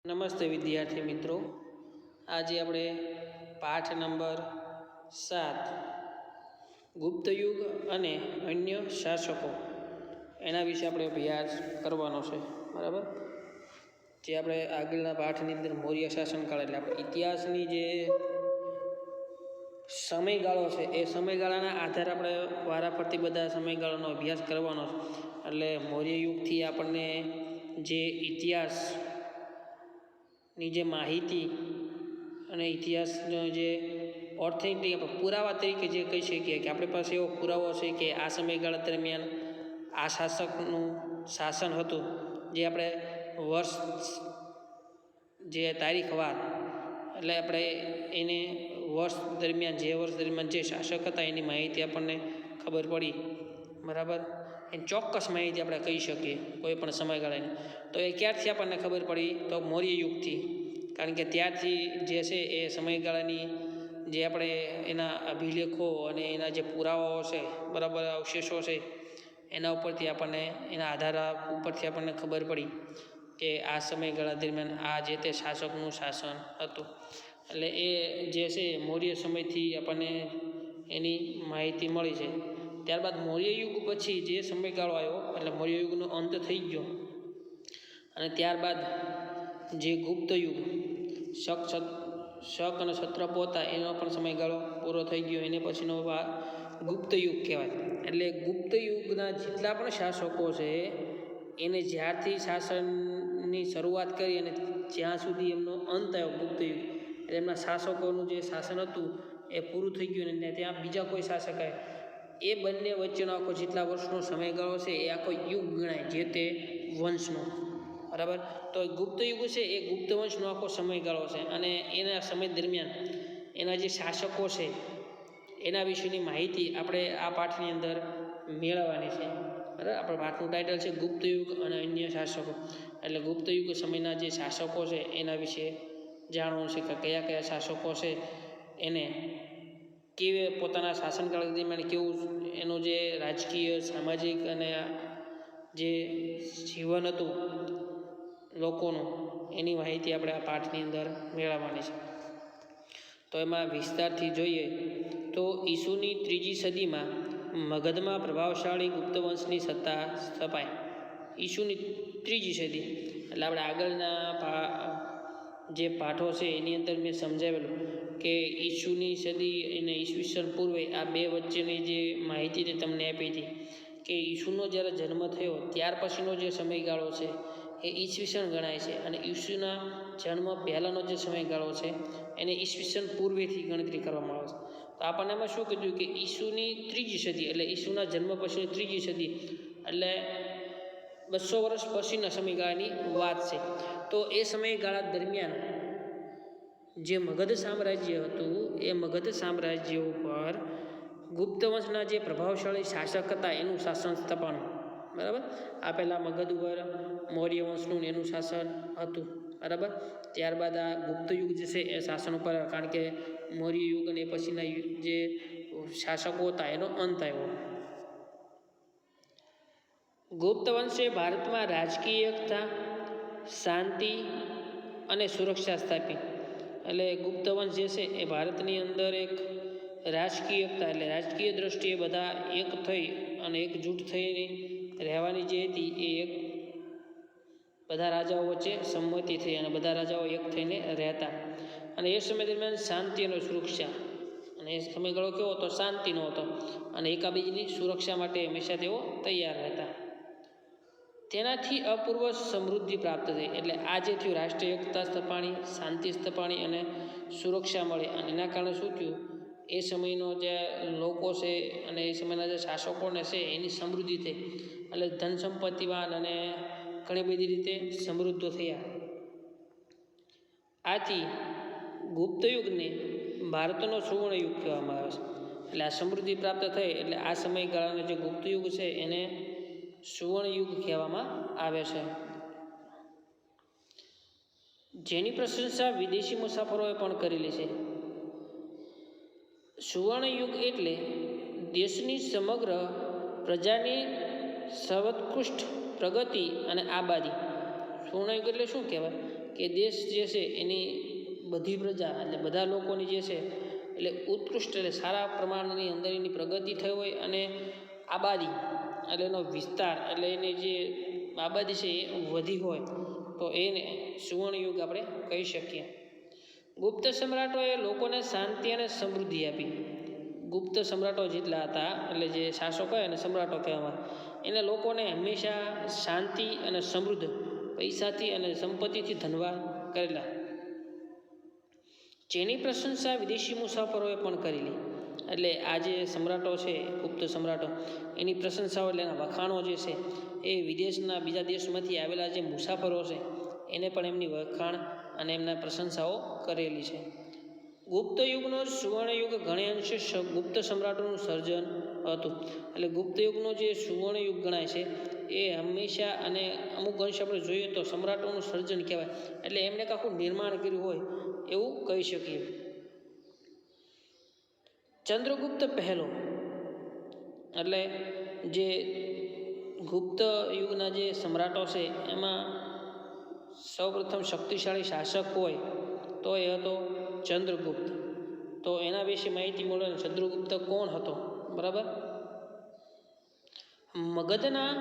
નમસ્તે વિદ્યાર્થી મિત્રો, આજે આપણે પાઠ નંબર 7 ગુપ્તયુગ અને અન્ય શાસકો એના વિશે આપણે અભ્યાસ કરવાનો છે. બરાબર, જે આપણે આગળના પાઠની અંદર મૌર્ય શાસનકાળ એટલે આપણે ઇતિહાસની જે સમયગાળો છે એ સમયગાળાના આધારે આપણે વારાફરતી બધા સમયગાળાનો અભ્યાસ કરવાનો છે. એટલે મૌર્ય યુગથી આપણને જે ઇતિહાસ ની જે માહિતી અને ઇતિહાસનો જે ઓથેન્ટિક પુરાવા તરીકે જે કહી શકીએ કે આપણી પાસે એવો પુરાવો છે કે આ સમયગાળા દરમિયાન આ શાસકનું શાસન હતું, જે આપણે વર્ષ જે તારીખવાર એટલે આપણે એને વર્ષ દરમિયાન જે શાસક હતા એની માહિતી આપણને ખબર પડી. બરાબર, એ ચોક્કસ માહિતી આપણે કહી શકીએ કોઈ પણ સમયગાળાની. તો એ ક્યારથી આપણને ખબર પડી? તો મૌર્ય યુગથી. કારણ કે ત્યારથી જે છે એ સમયગાળાની જે આપણે એના અભિલેખો અને એના જે પુરાવાઓ છે, બરાબર, અવશેષો છે, એના ઉપરથી આપણને એના આધાર ઉપરથી આપણને ખબર પડી કે આ સમયગાળા દરમિયાન આ જે તે શાસકનું શાસન હતું. એટલે એ જે છે મૌર્ય સમયથી આપણને એની માહિતી મળી છે. ત્યારબાદ મૌર્ય યુગ પછી જે સમયગાળો આવ્યો એટલે મૌર્ય યુગનો અંત થઈ ગયો અને ત્યારબાદ જે ગુપ્ત યુગ શક અને સત્રપો હતા એનો પણ સમયગાળો પૂરો થઈ ગયો. એને પછીનો ગુપ્ત યુગ કહેવાય. એટલે ગુપ્ત યુગના જેટલા પણ શાસકો છે એને જ્યારથી શાસનની શરૂઆત કરી અને જ્યાં સુધી એમનો અંત આવ્યો ગુપ્ત યુગ, એટલે એમના શાસકોનું જે શાસન હતું એ પૂરું થઈ ગયું ને ત્યાં બીજા કોઈ શાસક આવ્યા, એ બંને વચ્ચેનો આખો જેટલા વર્ષનો સમયગાળો છે એ આખો યુગ ગણાય, જે તે વંશનો. બરાબર, તો ગુપ્ત યુગ છે એ ગુપ્ત વંશનો આખો સમયગાળો છે અને એના સમય દરમિયાન એના જે શાસકો છે એના વિશેની માહિતી આપણે આ પાઠની અંદર મેળવવાની છે. બરાબર, આપણા પાઠનું ટાઇટલ છે ગુપ્ત યુગ અને અન્ય શાસકો. એટલે ગુપ્ત યુગ સમયના જે શાસકો છે એના વિશે જાણવું છે કે કયા કયા શાસકો છે એને કેવી પોતાના શાસનકાળ દરમિયાન કેવું એનું જે રાજકીય, સામાજિક અને જે જીવન હતું લોકોનું, એની માહિતી આપણે આ પાઠની અંદર મેળવવાની છે. તો એમાં વિસ્તારથી જોઈએ તો ઈસુની 3જી સદીમાં મગધમાં પ્રભાવશાળી ગુપ્ત વંશની સત્તા સ્થપાઈ. ઈસુની 3જી સદી એટલે આપણે આગળના જે પાઠો છે એની અંદર મેં સમજાવેલું કે ઈસુની સદી અને ઈસવીસન પૂર્વે આ બે વચ્ચેની જે માહિતી તમને આપી હતી કે ઈસુનો જ્યારે જન્મ થયો ત્યાર પછીનો જે સમયગાળો છે એ ઈસવીસન ગણાય છે અને ઈસુના જન્મ પહેલાંનો જે સમયગાળો છે એને ઈસવીસન પૂર્વેથી ગણતરી કરવામાં આવે છે. તો આપણને એમાં શું કીધું કે ઈસુની 3જી સદી એટલે ઈસુના જન્મ પછીની 3જી સદી એટલે 200 વર્ષ પછીના સમયગાળાની વાત છે. તો એ સમયગાળા દરમિયાન જે મગધ સામ્રાજ્ય હતું એ મગધ સામ્રાજ્ય ઉપર ગુપ્ત વંશના જે પ્રભાવશાળી શાસક હતા એનું શાસન સ્થપાણું. બરાબર, આ પહેલાં મગધ ઉપર મૌર્ય વંશનું એનું શાસન હતું. બરાબર, ત્યારબાદ આ ગુપ્ત યુગ જે છે એ શાસન ઉપર, કારણ કે મૌર્ય યુગ અને પછીના જે શાસકો હતા એનો અંત આવ્યો. ગુપ્ત વંશે ભારતમાં રાજકીય એકતા, શાંતિ અને સુરક્ષા સ્થાપી. એટલે ગુપ્ત વંશ જે છે એ ભારતની અંદર એક રાજકીય એકતા એટલે રાજકીય દ્રષ્ટિએ બધા એક થઈ અને એકજૂટ થઈને રહેવાની જે હતી એ એક બધા રાજાઓ વચ્ચે સંમતિ થઈ અને બધા રાજાઓ એક થઈને રહેતા. અને એ સમય દરમિયાન શાંતિ અને સુરક્ષા, અને એ સમયગાળો કેવો હતો? શાંતિનો હતો અને એકાબીજીની સુરક્ષા માટે હંમેશા તેઓ તૈયાર રહેતા. તેનાથી અપૂર્વ સમૃદ્ધિ પ્રાપ્ત થઈ. એટલે આ જે થયું રાષ્ટ્રીય એકતા સ્થપાણી, શાંતિ સ્થપાણી અને સુરક્ષા મળી. અને એના કારણે શું થયું? એ સમયનો જે લોકો છે અને એ સમયના જે શાસકોને છે એની સમૃદ્ધિ થઈ. એટલે ધન સંપત્તિવાન અને ઘણી બધી રીતે સમૃદ્ધ થયા. આથી ગુપ્ત યુગને ભારતનો સુવર્ણ યુગ કહેવામાં આવે છે. એટલે આ સમૃદ્ધિ પ્રાપ્ત થઈ એટલે આ સમયગાળાનો જે ગુપ્ત યુગ છે એને સુવર્ણ યુગ કહેવામાં આવે છે, જેની પ્રશંસા વિદેશી મુસાફરોએ પણ કરેલી છે. સુવર્ણ યુગ એટલે દેશની સમગ્ર પ્રજાની સર્વોત્કૃષ્ટ પ્રગતિ અને આબાદી. સુવર્ણ યુગ એટલે શું કહેવાય? કે દેશ જે છે એની બધી પ્રજા એટલે બધા લોકોની જે છે એટલે ઉત્કૃષ્ટ એટલે સારા પ્રમાણની અંદર એની પ્રગતિ થઈ હોય અને આબાદી એટલે એનો વિસ્તાર એટલે એની જે આબાદી છે એ વધી હોય તો એને સુવર્ણયુગ આપણે કહી શકીએ. ગુપ્ત સમ્રાટોએ લોકોને શાંતિ અને સમૃદ્ધિ આપી. ગુપ્ત સમ્રાટો જેટલા હતા એટલે જે શાસકો અને સમ્રાટો કહેવામાં એને લોકોને હંમેશા શાંતિ અને સમૃદ્ધ પૈસાથી અને સંપત્તિથી ધનવાન કરેલા, જેની પ્રશંસા વિદેશી મુસાફરોએ પણ કરેલી. એટલે આ જે સમ્રાટો છે ગુપ્ત સમ્રાટો એની પ્રશંસાઓ એટલે એના વખાણો જે છે એ વિદેશના બીજા દેશમાંથી આવેલા જે મુસાફરો છે એને પણ એમની વખાણ અને એમના પ્રશંસાઓ કરેલી છે. ગુપ્ત યુગનો સુવર્ણયુગ ઘણે અંશે ગુપ્ત સમ્રાટોનું સર્જન હતું. એટલે ગુપ્ત યુગનો જે સુવર્ણયુગ ગણાય છે એ હંમેશા અને અમુક અંશ આપણે જોઈએ તો સમ્રાટોનું સર્જન કહેવાય. એટલે એમને આખું નિર્માણ કર્યું હોય એવું કહી શકીએ. ચંદ્રગુપ્ત પહેલો એટલે જે ગુપ્ત યુગના જે સમ્રાટો છે એમાં સૌપ્રથમ શક્તિશાળી શાસક હોય તો એ હતો ચંદ્રગુપ્ત. તો એના વિશે માહિતી મળે. ચંદ્રગુપ્ત કોણ હતો? બરાબર. મગધના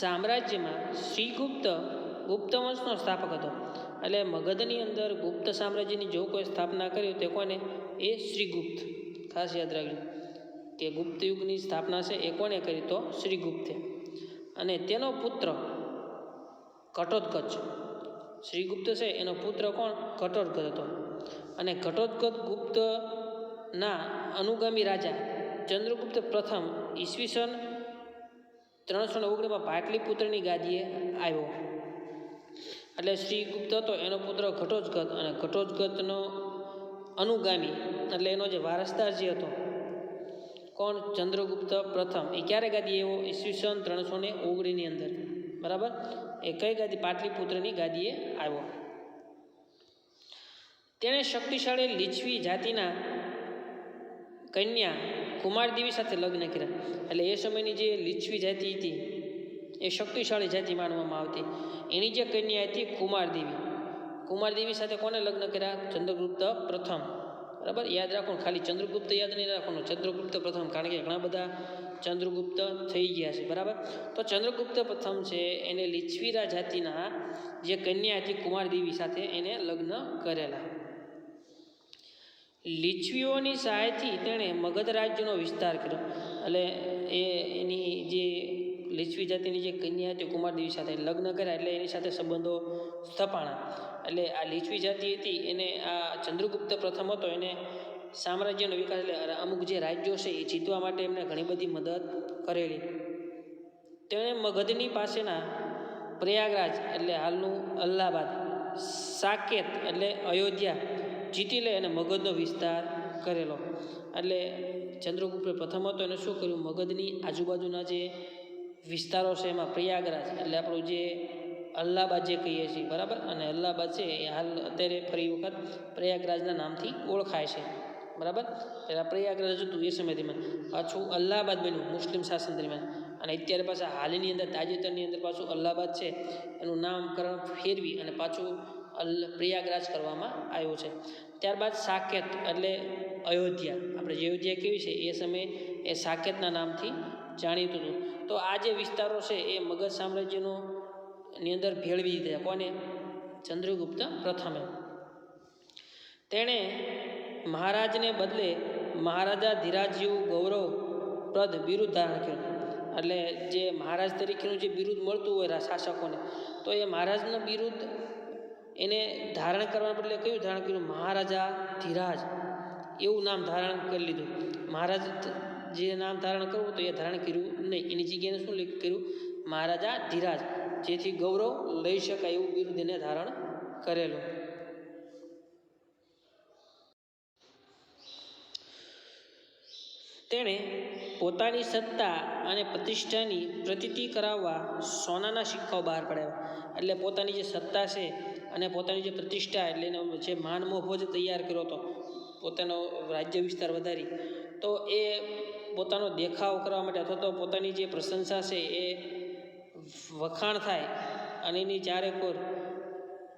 સામ્રાજ્યમાં શ્રીગુપ્ત ગુપ્ત વંશનો સ્થાપક હતો. એટલે મગધની અંદર ગુપ્ત સામ્રાજ્યની જો કોઈ સ્થાપના કરી તે કોને? એ શ્રીગુપ્ત. ખાસ યાદ રાખજો કે ગુપ્ત યુગની સ્થાપના છે એ કોણે કરી? તો શ્રીગુપ્તે. અને તેનો પુત્ર ઘટોત્કચ. શ્રીગુપ્ત છે એનો પુત્ર કોણ? ઘટોત્કચ હતો. અને ઘટોત્કચ ગુપ્તના અનુગામી રાજા ચંદ્રગુપ્ત પ્રથમ ઈસવીસન 319 પાટલીપુત્રની ગાદીએ આવ્યો. એટલે શ્રીગુપ્ત હતો એનો પુત્ર ઘટોત્કચ અને ઘટોત્કચનો અનુગામી એટલે એનો જે વારસદાર જે હતો કોણ? ચંદ્રગુપ્ત પ્રથમ. એ ક્યારે ગાદી આવ્યો? ઈસવીસન 319 અંદર. બરાબર. એ કઈ ગાદી? પાટલીપુત્રની ગાદીએ આવ્યો. તેણે શક્તિશાળી લીછવી જાતિના કન્યા કુમારદેવી સાથે લગ્ન કર્યા. એટલે એ સમયની જે લીછવી જાતિ હતી એ શક્તિશાળી જાતિ માનવામાં આવતી. એની જે કન્યા હતી કુમારદેવી. કુમારદેવી સાથે કોને લગ્ન કર્યા? ચંદ્રગુપ્ત પ્રથમ. બરાબર. યાદ રાખવાનું, ખાલી ચંદ્રગુપ્ત યાદ નહીં રાખવાનું, ચંદ્રગુપ્ત પ્રથમ, કારણ કે ઘણા બધા ચંદ્રગુપ્ત થઈ ગયા છે. બરાબર. તો ચંદ્રગુપ્ત પ્રથમ છે એને લીછવીરા જાતિના જે કન્યા હતી કુમારદેવી સાથે એને લગ્ન કરેલા. લીછવીઓની સહાયથી તેણે મગધ રાજ્યનો વિસ્તાર કર્યો. એટલે એની જે લીછવી જાતિની જે કન્યા હતી કુમારદેવી સાથે લગ્ન કર્યા એટલે એની સાથે સંબંધો સ્થપાણા. એટલે આ લીછવી જાતિ હતી એને આ ચંદ્રગુપ્ત પ્રથમ હતો એને સામ્રાજ્યનો વિકાસ એટલે અમુક જે રાજ્યો છે એ જીતવા માટે એમને ઘણી બધી મદદ કરેલી. તેણે મગધની પાસેના પ્રયાગરાજ એટલે હાલનું અલ્હાબાદ, સાકેત એટલે અયોધ્યા જીતી લે અને મગધનો વિસ્તાર કરેલો. એટલે ચંદ્રગુપ્ત પ્રથમ હતો એને શું કર્યું? મગધની આજુબાજુના જે વિસ્તારો છે એમાં પ્રયાગરાજ એટલે આપણું જે અલ્હાબાદ જે કહીએ છીએ. બરાબર. અને અલ્હાબાદ છે એ હાલ અત્યારે ફરી વખત પ્રયાગરાજના નામથી ઓળખાય છે. બરાબર. પહેલાં પ્રયાગરાજ હતું એ સમયથી પાછું અલ્હાબાદ બન્યું મુસ્લિમ શાસન દરમિયાન. અને અત્યારે પાછા હાલની અંદર તાજેતરની અંદર પાછું અલ્હાબાદ છે એનું નામકરણ ફેરવી અને પાછું પ્રયાગરાજ કરવામાં આવ્યું છે. ત્યારબાદ સાકેત એટલે અયોધ્યા. આપણે જે અયોધ્યા કેવી છે એ સમયે એ સાકેતના નામથી જાણીતું હતું. તો આ જે વિસ્તારો છે એ મગધ સામ્રાજ્યનો ની અંદર ભેળવી દીધા. કોને? ચંદ્રગુપ્ત પ્રથમે. તેણે મહારાજને બદલે મહારાજા ધીરાજ જેવું ગૌરવપ્રદ બિરુદ ધારણ કર્યું. એટલે જે મહારાજ તરીકેનું જે બિરુદ મળતું હોય શાસકોને તો એ મહારાજનું બિરુદ એને ધારણ કરવા બદલે કયું ધારણ કર્યું? મહારાજા ધીરાજ એવું નામ ધારણ કરી લીધું. મહારાજ જે નામ ધારણ કરવું તો એ ધારણ કર્યું નહીં. એની જગ્યાએ શું કર્યું? મહારાજા ધીરાજ, જેથી ગૌરવ લઈ શકાય એવું બિરુદ એને ધારણ કરેલું. તેણે પોતાની સત્તા અને પ્રતિષ્ઠાની પ્રતીતિ કરાવવા સોનાના સિક્કાઓ બહાર પાડ્યા. એટલે પોતાની જે સત્તા છે અને પોતાની જે પ્રતિષ્ઠા એટલે એનો જે માન મોભો જે તૈયાર કર્યો હતો પોતાનો રાજ્ય વિસ્તાર વધારી તો એ પોતાનો દેખાવ કરવા માટે અથવા તો પોતાની જે પ્રશંસા છે એ વખાણ થાય અને એની ચારેકોર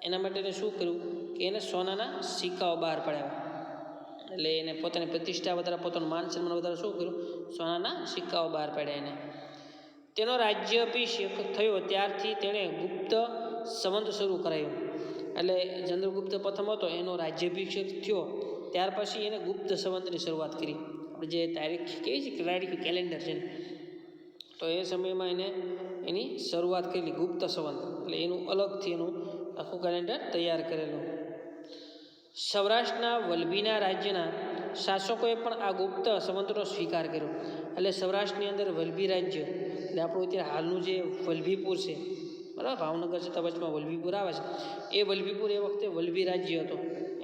એના માટે એને શું કર્યું કે એને સોનાના સિક્કાઓ બહાર પાડ્યા. એટલે એને પોતાની પ્રતિષ્ઠા વધારે, પોતાનું માન સન્માન વધારે શું કર્યું, સોનાના સિક્કાઓ બહાર પાડ્યા એને. તેનો રાજ્યાભિષેક થયો ત્યારથી તેણે ગુપ્ત સંવંત શરૂ કરાયું. એટલે ચંદ્રગુપ્ત પ્રથમ હતો એનો રાજ્યાભિષેક થયો ત્યાર પછી એને ગુપ્ત સંવંતની શરૂઆત કરી. આપણે જે તારીખ કેવી છે, તારીખ કેલેન્ડર છે, તો એ સમયમાં એને એની શરૂઆત કરેલી ગુપ્ત સંવંત. એટલે એનું અલગથી એનું આખું કેલેન્ડર તૈયાર કરેલું. સૌરાષ્ટ્રના વલ્લભીના રાજ્યના શાસકોએ પણ આ ગુપ્ત સંવંતનો સ્વીકાર કર્યો. એટલે સૌરાષ્ટ્રની અંદર વલ્લભી રાજ્ય, એટલે આપણું અત્યારે હાલનું જે વલ્લભીપુર છે, બરાબર, ભાવનગર છે, વચમાં વલ્લભીપુર આવે છે, એ વલ્લભીપુર એ વખતે વલ્લભી રાજ્ય હતો.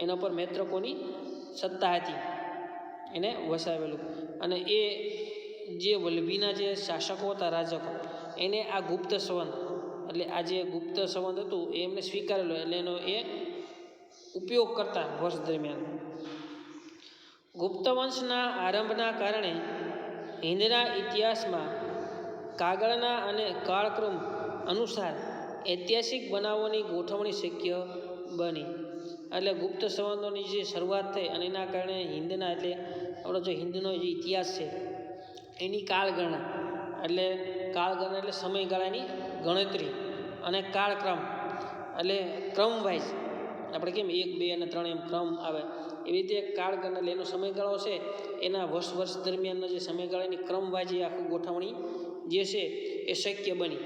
એના પર મૈત્રકોની સત્તા હતી, એને વસાવેલું. અને એ જે વલ્લભીના જે શાસકો હતા, રાજકો, એને આ ગુપ્ત સંવંત, એટલે આ જે ગુપ્ત સંવંત હતું એ એમને સ્વીકારેલો. એટલે એનો એ ઉપયોગ કરતા વર્ષ દરમિયાન. ગુપ્ત વંશના આરંભના કારણે હિંદના ઇતિહાસમાં કાગળના અને કાળક્રમ અનુસાર ઐતિહાસિક બનાવોની ગોઠવણી શક્ય બની. એટલે ગુપ્ત સંવંતોની જે શરૂઆત થઈ અને એના કારણે હિંદના, એટલે આપણો જે હિંદનો જે ઇતિહાસ છે એની કાળગણના, એટલે કાળગણના એટલે સમયગાળાની ગણતરી, અને કાળક્રમ એટલે ક્રમ વાઇઝ, આપણે કેમ 1, 2 અને 3 એમ ક્રમ આવે, એવી રીતે કાળગણના એટલે એનો સમયગાળો છે એના વર્ષ દરમિયાનનો જે સમયગાળાની ક્રમ વાઇઝ એ આખું ગોઠવણી જે છે એ શક્ય બની.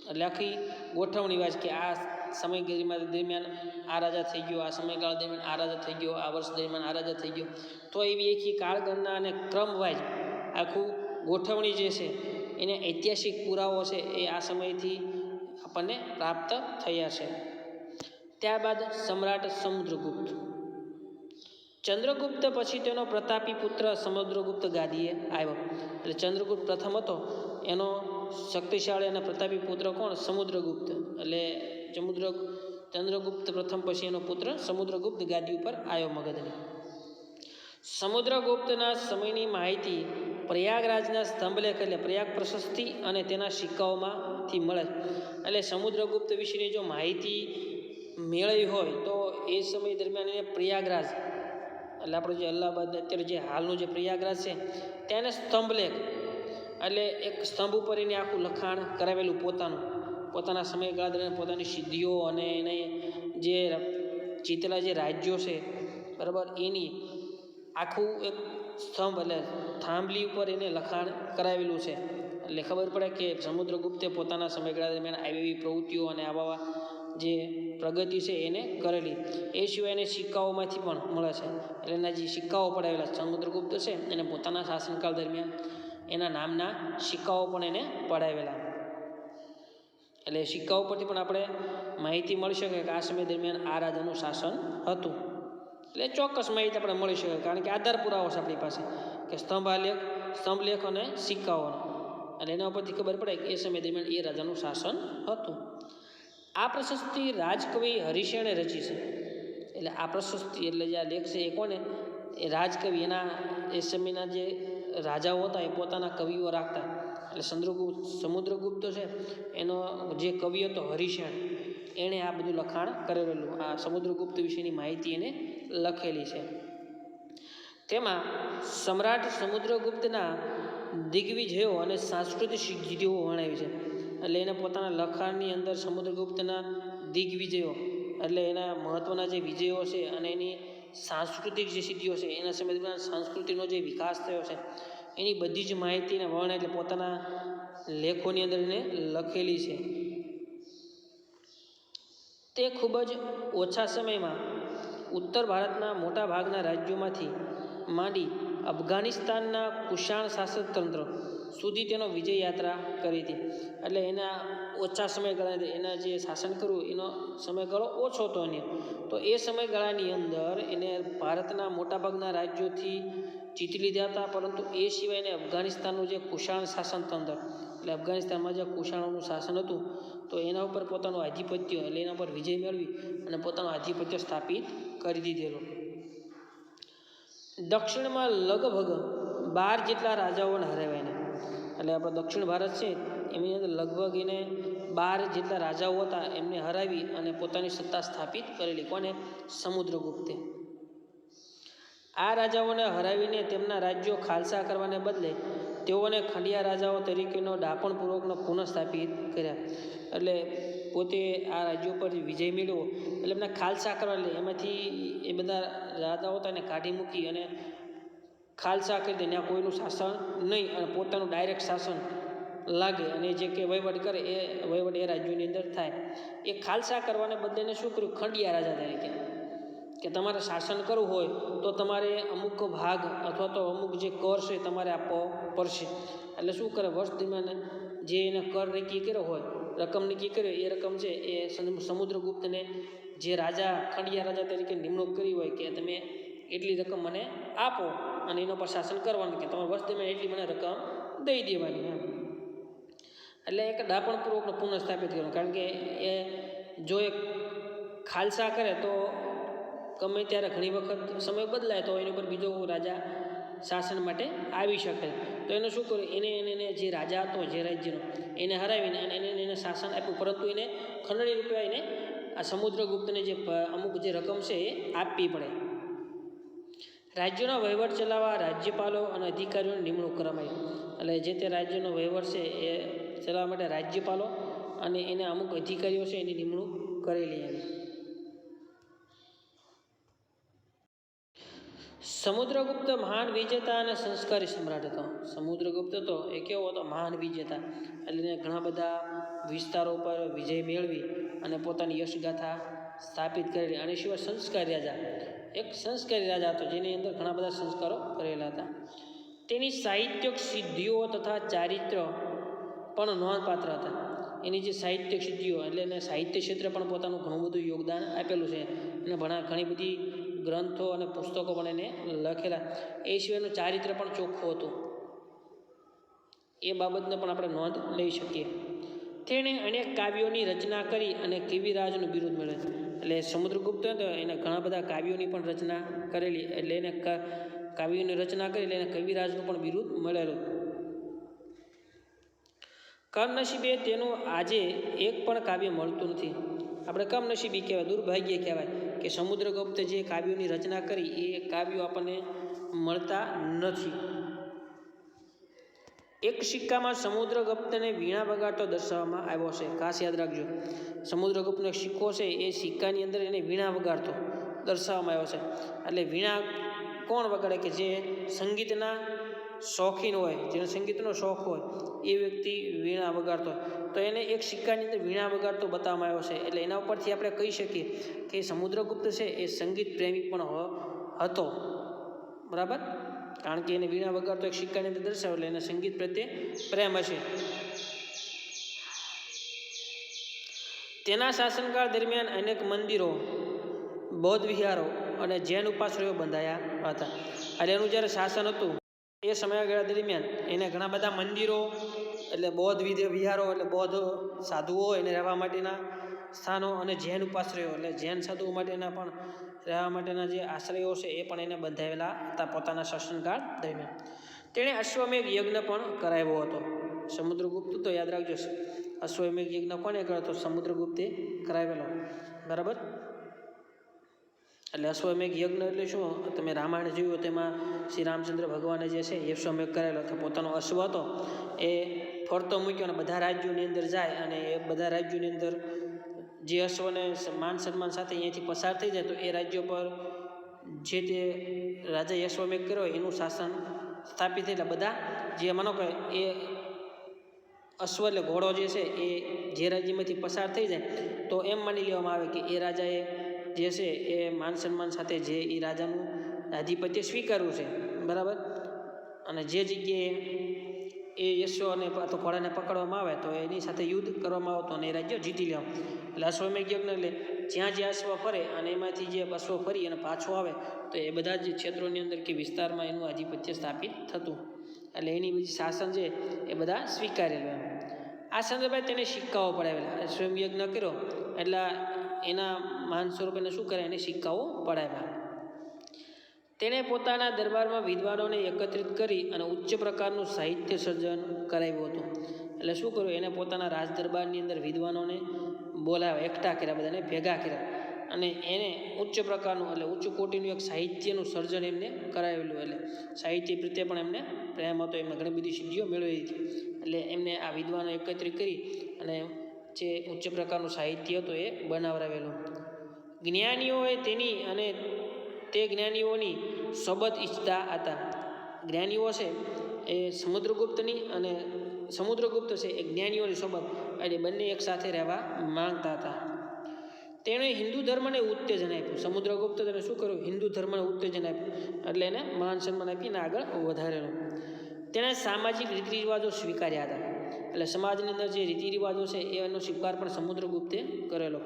એટલે આખી ગોઠવણી વાઇઝ કે આ સમયગાળા દરમિયાન આ રાજા થઈ ગયો, આ સમયગાળા દરમિયાન આ રાજા થઈ ગયો, આ વર્ષ દરમિયાન આ રાજા થઈ ગયો. તો એવી આખી કાળગણના અને ક્રમ વાઇઝ આખું ગોઠવણી જે છે એને ઐતિહાસિક પુરાવો છે એ આ સમયથી આપણને પ્રાપ્ત થયા છે. ત્યારબાદ સમ્રાટ સમુદ્રગુપ્ત. ચંદ્રગુપ્ત પછી તેનો પ્રતાપી પુત્ર સમુદ્રગુપ્ત ગાદીએ આવ્યો. એટલે ચંદ્રગુપ્ત પ્રથમ હતો, એનો શક્તિશાળી અને પ્રતાપી પુત્ર કોણ, સમુદ્રગુપ્ત. એટલે ચંદ્રગુપ્ત પ્રથમ પછી એનો પુત્ર સમુદ્રગુપ્ત ગાદી ઉપર આવ્યો મગધની. સમુદ્રગુપ્તના સમયની માહિતી પ્રયાગરાજના સ્તંભલેખ એટલે પ્રયાગ પ્રશસ્તિ અને તેના સિક્કાઓમાંથી મળે. એટલે સમુદ્રગુપ્ત વિશેની જો માહિતી મેળવી હોય તો એ સમય દરમિયાન એને પ્રયાગરાજ, એટલે આપણું જે અલ્હાબાદ અત્યારે જે હાલનું જે પ્રયાગરાજ છે તેને સ્તંભલેખ, એટલે એક સ્તંભ ઉપર એને આખું લખાણ કરાવેલું પોતાના સમયગાળા દરમિયાન પોતાની સિદ્ધિઓ અને એને જે જીતેલા જે રાજ્યો છે, બરાબર, એની આખું એક સ્તંભ એટલે થાંભલી ઉપર એને લખાણ કરાવેલું છે. એટલે ખબર પડે કે સમુદ્રગુપ્તે પોતાના સમયગાળા દરમિયાન આવી પ્રવૃત્તિઓ અને આવા જે પ્રગતિ છે એને કરેલી. એ સિવાય એને સિક્કાઓમાંથી પણ મળે છે. એટલે એના જે સિક્કાઓ પડાવેલા સમુદ્રગુપ્ત છે એને પોતાના શાસનકાળ દરમિયાન એના નામના સિક્કાઓ પણ એને પડાવેલા. એટલે સિક્કાઓ પરથી પણ આપણે માહિતી મળી શકે કે આ સમય દરમિયાન આ રાજાનું શાસન હતું. એટલે ચોક્કસ માહિતી આપણે મળી શકે, કારણ કે આધાર પુરાવો છે આપણી પાસે કે સ્તંભલેખ અને સિક્કાઓનો. અને એના ઉપરથી ખબર પડે કે એ સમય દરમિયાન એ રાજાનું શાસન હતું. આ પ્રશસ્તિ રાજકવિ હરિશેણે રચી છે. એટલે આ પ્રશસ્તિ એટલે જે આ લેખ છે એ કોને, એ રાજકવિ, એના એ સમયના જે રાજાઓ હતા એ પોતાના કવિઓ રાખતા. એટલે સમુદ્રગુપ્ત છે એનો જે કવિ હતો હરિશેણ, એણે આ બધું લખાણ કરેલું. આ સમુદ્રગુપ્ત વિશેની માહિતી એને લખેલી છે. તેમાં સમ્રાટ સમુદ્રગુપ્તના દિગ્વિજયો અને સાંસ્કૃતિક સિદ્ધિઓ વર્ણવી છે. એટલે એને પોતાના લખાણની અંદર સમુદ્રગુપ્તના દિગ્વિજયો એટલે એના મહત્ત્વના જે વિજયો છે અને એની સાંસ્કૃતિક જે સિદ્ધિઓ છે, એના સમય દરમિયાન સંસ્કૃતિનો જે વિકાસ થયો છે એની બધી જ માહિતીને વર્ણન એટલે પોતાના લેખોની અંદર એને લખેલી છે. તે ખૂબ જ ઓછા સમયમાં ઉત્તર ભારતના મોટા ભાગના રાજ્યોમાંથી માંડી અફઘાનિસ્તાનના કુષાણ શાસનતંત્ર સુધી તેનો વિજય યાત્રા કરી હતી. એટલે એના ઓછા સમયગાળા એના જે શાસન કર્યું એનો સમયગાળો ઓછો હતો એને, તો એ સમયગાળાની અંદર એને ભારતના મોટાભાગના રાજ્યોથી જીતી લીધા હતા. પરંતુ એ સિવાય એને અફઘાનિસ્તાનનું જે કુષાણ શાસનતંત્ર એટલે અફઘાનિસ્તાનમાં જે કુષાણોનું શાસન હતું તો એના ઉપર પોતાનું આધિપત્ય એટલે એના પર વિજય મેળવી અને પોતાનું આધિપત્ય સ્થાપિત કરી દીધેલું. દક્ષિણમાં લગભગ 12 જેટલા રાજાઓને હરાવ્યા એને. એટલે આપણો દક્ષિણ ભારત છે એની અંદર લગભગ એને 12 જેટલા રાજાઓ હતા એમને હરાવી અને પોતાની સત્તા સ્થાપિત કરેલી. કોને? સમુદ્રગુપ્તે. આ રાજાઓને હરાવીને તેમના રાજ્યો ખાલસા કરવાને બદલે તેઓને ખંડિયા રાજાઓ તરીકેનો ડાપણપૂર્વકનો પુનઃસ્થાપિત કર્યા. એટલે પોતે આ રાજ્યો પર વિજય મેળવ્યો એટલે એમને ખાલસા કરવા, એટલે એમાંથી એ બધા રાજાઓ હતા એને કાઢી મૂકી અને ખાલસા કરી દે. ત્યાં કોઈનું શાસન નહીં અને પોતાનું ડાયરેક્ટ શાસન લાગે અને જે કે વહીવટ કરે એ વહીવટ એ રાજ્યોની અંદર થાય. એ ખાલસા કરવાને બદલે એને શું કર્યું? ખંડિયા રાજા તરીકે કે તમારે શાસન કરવું હોય તો તમારે અમુક ભાગ અથવા તો અમુક જે કર છે તમારે આપવો પડશે. એટલે શું કરે? વર્ષ દરમિયાન જે એને કર નક્કી કર્યો હોય, રકમ નક્કી કર્યો, એ રકમ છે એ સમુદ્રગુપ્તને જે રાજા ખંડિયા રાજા તરીકે નિમણૂક કરી હોય કે તમે એટલી રકમ મને આપો અને એના પર શાસન કરવાનું, કે તમારે વર્ષ દરમિયાન એટલી મને રકમ દઈ દેવાની એમ. એટલે એક ડાપણપૂર્વકનો પુનઃસ્થાપિત કરવાનું. કારણ કે એ જો એક ખાલસા કરે તો ગમે ત્યારે ઘણી વખત સમય બદલાય તો એની ઉપર બીજો રાજા શાસન માટે આવી શકે. તો એને શું કર્યું? એને જે રાજા હતો જે રાજ્યનો એને હરાવીને એને શાસન આપ્યું, પરંતુ એને ખંડણી રૂપે એને આ સમુદ્રગુપ્તને જે અમુક જે રકમ છે એ આપવી પડે. રાજ્યોનો વહીવટ ચલાવવા રાજ્યપાલો અને અધિકારીઓની નિમણૂક કરવામાં આવી. એટલે જે તે રાજ્યનો વહીવટ છે એ ચલાવવા માટે રાજ્યપાલો અને એને અમુક અધિકારીઓ છે એની નિમણૂક કરેલી એમ. સમુદ્રગુપ્ત મહાન વિજેતા અને સંસ્કારી સમ્રાટ હતો. સમુદ્રગુપ્ત હતો એ કેવો હતો? મહાન વિજેતા. એટલે એને ઘણા બધા વિસ્તારો પર વિજય મેળવી અને પોતાની યશગાથા સ્થાપિત કરેલી. અને સિવાય સંસ્કારી રાજા, એક સંસ્કારી રાજા હતો જેની અંદર ઘણા બધા સંસ્કારો કરેલા હતા. તેની સાહિત્યિક સિદ્ધિઓ તથા ચારિત્ર પણ નોંધપાત્ર હતા. એની જે સાહિત્યિક સિદ્ધિઓ એટલે એને સાહિત્ય ક્ષેત્રે પણ પોતાનું ઘણું બધું યોગદાન આપેલું છે. એને ઘણી બધી ગ્રંથો અને પુસ્તકો પણ એને લખેલા. એ સિવાયનું ચારિત્ર પણ ચોખ્ખું હતું. એ બાબતને પણ આપણે નોંધ લઈ શકીએ. તેણે અનેક કાવ્યોની રચના કરી અને કવિરાજનું બિરુદ મેળવ્યું. એટલે સમુદ્રગુપ્ત હતો એને ઘણા બધા કાવ્યોની પણ રચના કરેલી. એટલે એને કાવ્યોની રચના કરી એટલે એને કવિરાજનું પણ બિરુદ મળેલું. કમનસીબે તેનું આજે એક પણ કાવ્ય મળતું નથી. આપણે કમનસીબી કહેવાય, દુર્ભાગ્ય કહેવાય કે સમુદ્રગુપ્તે જે કાવ્યોની રચના કરી એ કાવ્યો આપણને મળતા નથી. એક સિક્કામાં સમુદ્રગુપ્તને વીણા વગાડતો દર્શાવવામાં આવ્યો છે. ખાસ યાદ રાખજો, સમુદ્રગુપ્તનો એક સિક્કો છે એ સિક્કાની અંદર એને વીણા વગાડતો દર્શાવવામાં આવ્યો છે. એટલે વીણા કોણ વગાડે? કે જે સંગીતના શોખીન હોય, જેને સંગીતનો શોખ હોય એ વ્યક્તિ વીણા વગાડતો હોય. તો એને એક સિક્કાની અંદર વીણા વગાડતો બતાવવામાં આવ્યો છે. એટલે એના ઉપરથી આપણે કહી શકીએ કે સમુદ્રગુપ્ત છે એ સંગીત પ્રેમી પણ હતો. બરાબર? કારણ કે એને વીણા વગાડતો એક સિક્કાની અંદર દર્શાવે એટલે એને સંગીત પ્રત્યે પ્રેમ હશે. તેના શાસનકાળ દરમિયાન અનેક મંદિરો, બૌદ્ધ વિહારો અને જૈન ઉપાશ્રયો બંધાયા હતા. અને એનું જ્યારે શાસન હતું એ સમયગાળા દરમિયાન એને ઘણા બધા મંદિરો એટલે બૌદ્ધ વિહારો એટલે બૌદ્ધ સાધુઓ એને રહેવા માટેના સ્થાનો અને જૈન ઉપાશ્રયો એટલે જૈન સાધુઓ માટેના પણ રહેવા માટેના જે આશ્રયો છે એ પણ એને બંધાવેલા હતા પોતાના શાસનકાળ દરમિયાન. તેણે અશ્વમેઘ યજ્ઞ પણ કરાવ્યો હતો. સમુદ્રગુપ્ત તો યાદ રાખજો, અશ્વમેઘ યજ્ઞ કોને કર્યો તો સમુદ્રગુપ્તે કરાવેલો. બરાબર? એટલે અશ્વમેઘ યજ્ઞ એટલે શું? તમે રામાયણ જોયું તેમાં શ્રી રામચંદ્ર ભગવાને જે છે એ અશ્વમેઘ કરેલો કે પોતાનો અશ્વ હતો એ ફરતો મૂક્યો અને બધા રાજ્યોની અંદર જાય અને એ બધા રાજ્યોની અંદર જે અશ્વને માન સન્માન સાથે અહીંયાથી પસાર થઈ જાય તો એ રાજ્યો પર જે તે રાજાએ અશ્વમેઘ કર્યો એનું શાસન સ્થાપિત થઈ. એટલે બધા જે માનો કે એ અશ્વ એટલે ઘોડો જે છે એ જે રાજ્યમાંથી પસાર થઈ જાય તો એમ માની લેવામાં આવે કે એ રાજાએ જે છે એ માન સન્માન સાથે જે એ રાજાનું આધિપત્ય સ્વીકારવું છે. બરાબર? અને જે જગ્યાએ એ અશ્વને અથવા ઘોડાને પકડવામાં આવે તો એની સાથે યુદ્ધ કરવામાં આવતો અને એ રાજ્ય જીતી લેવા. એટલે અશ્વમેઘ યજ્ઞ એટલે જ્યાં જે અશ્વ ફરે અને એમાંથી જે અશ્વ ફરી અને પાછો આવે તો એ બધા જ ક્ષેત્રોની અંદર કે વિસ્તારમાં એનું આધિપત્ય સ્થાપિત થતું. એટલે એની બધી શાસન છે એ બધા સ્વીકારેલું એમ. આ સંદર્ભે તેને સિક્કાઓ પડાવેલા. અશ્વમેઘ યજ્ઞ કર્યો એટલે એના માન સ્વરૂપે શું કરે? એને સિક્કાઓ પડાવ્યા. તેણે પોતાના દરબારમાં વિદ્વાનોને એકત્રિત કરી અને ઉચ્ચ પ્રકારનું સાહિત્ય સર્જન કરાવ્યું હતું. એટલે શું કર્યું, એને પોતાના રાજ દરબારની અંદર વિદ્વાનોને બોલાવ્યા, એકઠા કર્યા, બધાને ભેગા કર્યા અને એને ઉચ્ચ પ્રકારનું એટલે ઉચ્ચ કોટીનું એક સાહિત્યનું સર્જન એમને કરાવેલું. એટલે સાહિત્ય પ્રત્યે પણ એમને પ્રેમ હતો, એમને ઘણી બધી સિદ્ધિઓ મેળવી હતી. એટલે એમને આ વિદ્વાનો એકત્રિત કરી અને જે ઉચ્ચ પ્રકારનું સાહિત્ય હતું એ બનાવરાવેલું. જ્ઞાનીઓએ તેની અને તે જ્ઞાનીઓની સોબત ઈચ્છતા હતા. જ્ઞાનીઓ છે એ સમુદ્રગુપ્તની અને સમુદ્રગુપ્ત છે એ જ્ઞાનીઓની સોબત એટલે બંને એક સાથે રહેવા માંગતા હતા. તેણે હિન્દુ ધર્મને ઉત્તેજન આપ્યું. સમુદ્રગુપ્ત તેને શું કર્યું, હિન્દુ ધર્મને ઉત્તેજન આપ્યું, એટલે એને માન સન્માન આપીને આગળ વધારેલું. તેણે સામાજિક રીતિ રિવાજો સ્વીકાર્યા હતા. એટલે સમાજની અંદર જે રીતિ રિવાજો છે એનો સ્વીકાર પણ સમુદ્રગુપ્તે કરેલો.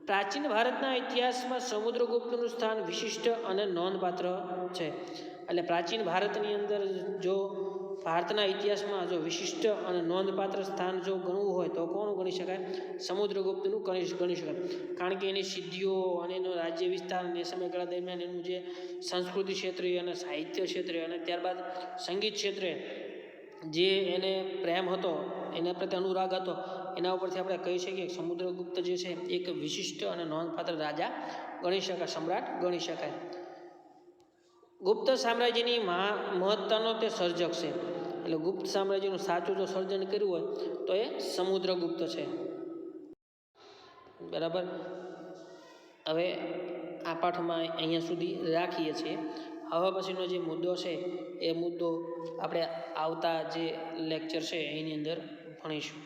પ્રાચીન ભારતના ઇતિહાસમાં સમુદ્રગુપ્તનું સ્થાન વિશિષ્ટ અને નોંધપાત્ર છે. એટલે પ્રાચીન ભારતની અંદર જો ભારતના ઇતિહાસમાં જો વિશિષ્ટ અને નોંધપાત્ર સ્થાન જો ગણવું હોય તો કોનું ગણી શકાય, સમુદ્રગુપ્તનું ગણી શકાય. કારણ કે એની સિદ્ધિઓ અને એનો રાજ્ય વિસ્તાર અને સમયગાળા દરમિયાન એનું જે સંસ્કૃતિ ક્ષેત્રે અને સાહિત્ય ક્ષેત્રે અને ત્યારબાદ સંગીત ક્ષેત્રે જે એને પ્રેમ હતો, એના પ્રત્યે અનુરાગ હતો, એના ઉપરથી આપણે કહી શકીએ કે સમુદ્રગુપ્ત જે છે એક વિશિષ્ટ અને નોંધપાત્ર રાજા ગણી શકાય, સમ્રાટ ગણી શકાય. ગુપ્ત સામ્રાજ્યની મહત્તાનો તે સર્જક છે. એટલે ગુપ્ત સામ્રાજ્યનું સાચું જો સર્જન કર્યું હોય તો એ સમુદ્રગુપ્ત છે. બરાબર. હવે આ પાઠમાં અહીંયા સુધી રાખીએ છીએ. હવે પછીનો જે મુદ્દો છે એ મુદ્દો આપણે આવતા જે લેક્ચર છે એની અંદર ભણીશું.